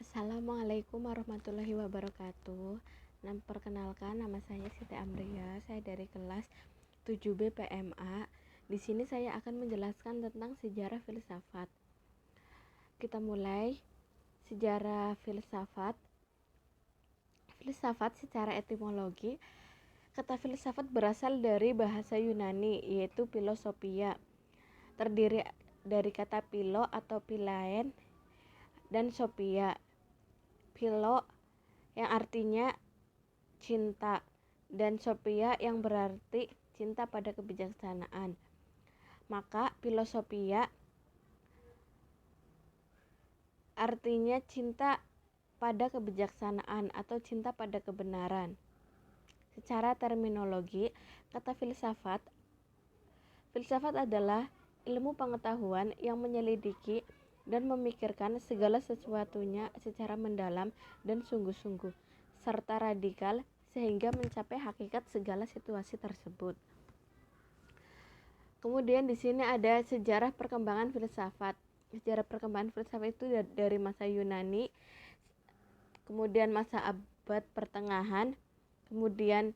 Assalamualaikum warahmatullahi wabarakatuh. Perkenalkan, nama saya Siti Amria. Saya dari kelas 7B PMA. Di sini saya akan menjelaskan tentang sejarah filsafat. Kita mulai. Sejarah filsafat. Filsafat secara etimologi, kata filsafat berasal dari bahasa Yunani, yaitu philosophia. Terdiri dari kata philo atau philaen dan sophia. Philo yang artinya cinta dan sophia yang berarti cinta pada kebijaksanaan. Maka filosofia artinya cinta pada kebijaksanaan atau cinta pada kebenaran. Secara terminologi, kata filsafat adalah ilmu pengetahuan yang menyelidiki dan memikirkan segala sesuatunya secara mendalam dan sungguh-sungguh, serta radikal sehingga mencapai hakikat segala situasi tersebut. Kemudian di sini ada sejarah perkembangan filsafat. Sejarah perkembangan filsafat itu dari masa Yunani, kemudian masa abad pertengahan, kemudian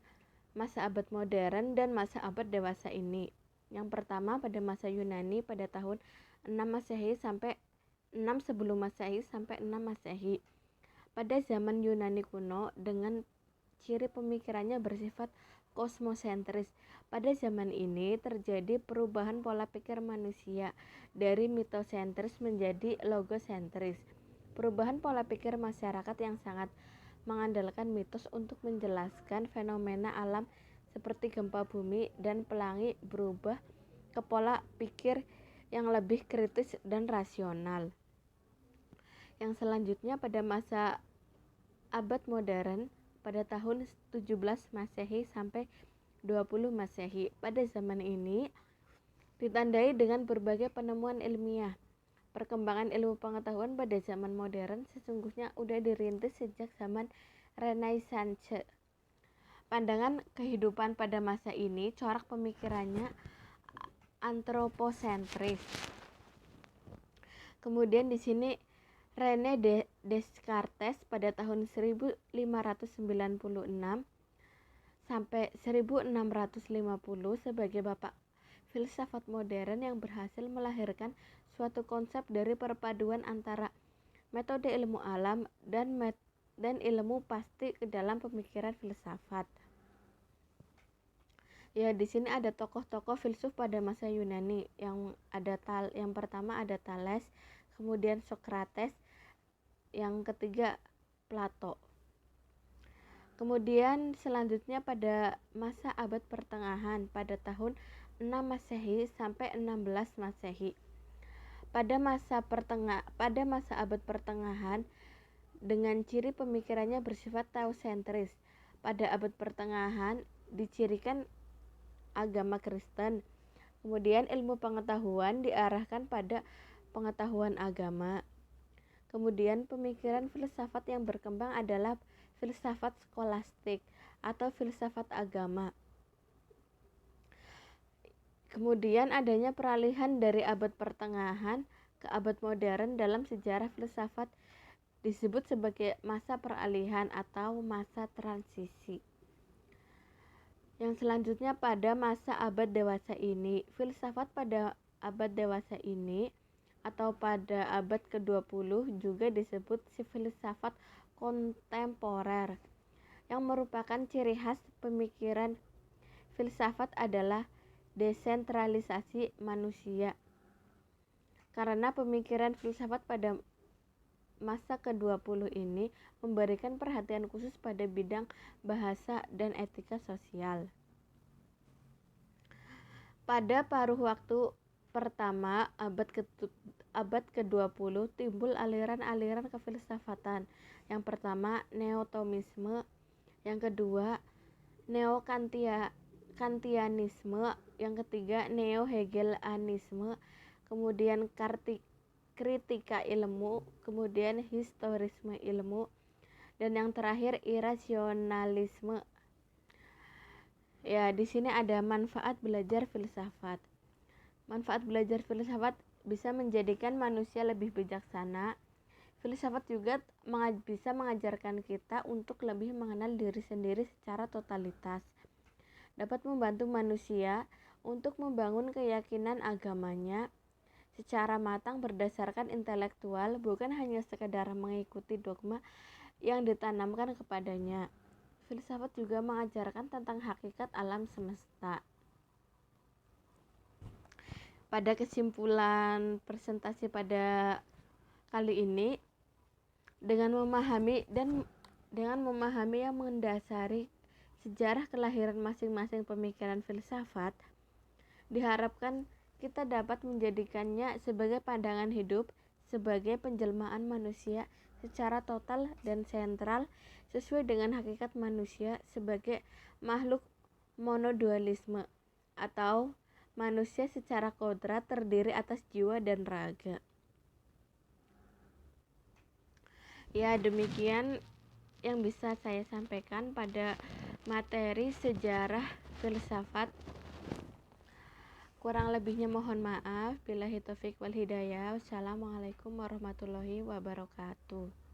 masa abad modern, dan masa abad dewasa ini. Yang pertama pada masa Yunani pada tahun 6 Masehi sampai 6 sebelum Masehi sampai 6 Masehi. Pada zaman Yunani kuno dengan ciri pemikirannya bersifat kosmosentris. Pada zaman ini terjadi perubahan pola pikir manusia dari mitosentris menjadi logosentris. Perubahan pola pikir masyarakat yang sangat mengandalkan mitos untuk menjelaskan fenomena alam seperti gempa bumi dan pelangi berubah ke pola pikir yang lebih kritis dan rasional. Yang selanjutnya pada masa abad modern pada tahun 17 Masehi sampai 20 Masehi. Pada zaman ini ditandai dengan berbagai penemuan ilmiah. Perkembangan ilmu pengetahuan pada zaman modern sesungguhnya sudah dirintis sejak zaman Renaissance. Pandangan kehidupan pada masa ini, corak pemikirannya antroposentris. Kemudian di sini René Descartes pada tahun 1596 sampai 1650 sebagai bapak filsafat modern yang berhasil melahirkan suatu konsep dari perpaduan antara metode ilmu alam dan ilmu pasti ke dalam pemikiran filsafat. Ya, di sini ada tokoh-tokoh filsuf pada masa Yunani yang pertama ada Thales, kemudian Socrates, yang ketiga Plato. Kemudian selanjutnya pada masa abad pertengahan pada tahun 6 Masehi sampai 16 Masehi. Pada masa abad pertengahan dengan ciri pemikirannya bersifat teosentris. Pada abad pertengahan dicirikan agama Kristen. Kemudian ilmu pengetahuan diarahkan pada pengetahuan agama. Kemudian pemikiran filsafat yang berkembang adalah filsafat skolastik atau filsafat agama. Kemudian adanya peralihan dari abad pertengahan ke abad modern dalam sejarah filsafat disebut sebagai masa peralihan atau masa transisi. Yang selanjutnya pada masa abad dewasa ini, filsafat pada abad dewasa ini atau pada abad ke-20 juga disebut filsafat kontemporer, yang merupakan ciri khas pemikiran filsafat adalah desentralisasi manusia. Karena pemikiran filsafat pada masa ke-20 ini memberikan perhatian khusus pada bidang bahasa dan etika sosial. Pada paruh waktu pertama abad ke-20 timbul aliran-aliran kefilsafatan. Yang pertama neotomisme, yang kedua neokantianisme, yang ketiga neo-hegelianisme, kemudian kritika ilmu, kemudian historisme ilmu, dan yang terakhir irasionalisme. Ya, di sini ada manfaat belajar filsafat. Manfaat belajar filsafat bisa menjadikan manusia lebih bijaksana, Filsafat juga bisa mengajarkan kita untuk lebih mengenal diri sendiri secara totalitas, dapat membantu manusia untuk membangun keyakinan agamanya secara matang berdasarkan intelektual, bukan hanya sekedar mengikuti dogma yang ditanamkan kepadanya. Filsafat juga mengajarkan tentang hakikat alam semesta. Pada kesimpulan presentasi pada kali ini, dengan memahami yang mendasari sejarah kelahiran masing-masing pemikiran filsafat, diharapkan kita dapat menjadikannya sebagai pandangan hidup, sebagai penjelmaan manusia secara total dan sentral sesuai dengan hakikat manusia sebagai makhluk monodualisme, atau manusia secara kodrat terdiri atas jiwa dan raga. Ya, demikian yang bisa saya sampaikan pada materi sejarah filsafat. Kurang lebihnya mohon maaf. Billahi taufik wal hidayah. Wassalamualaikum warahmatullahi wabarakatuh.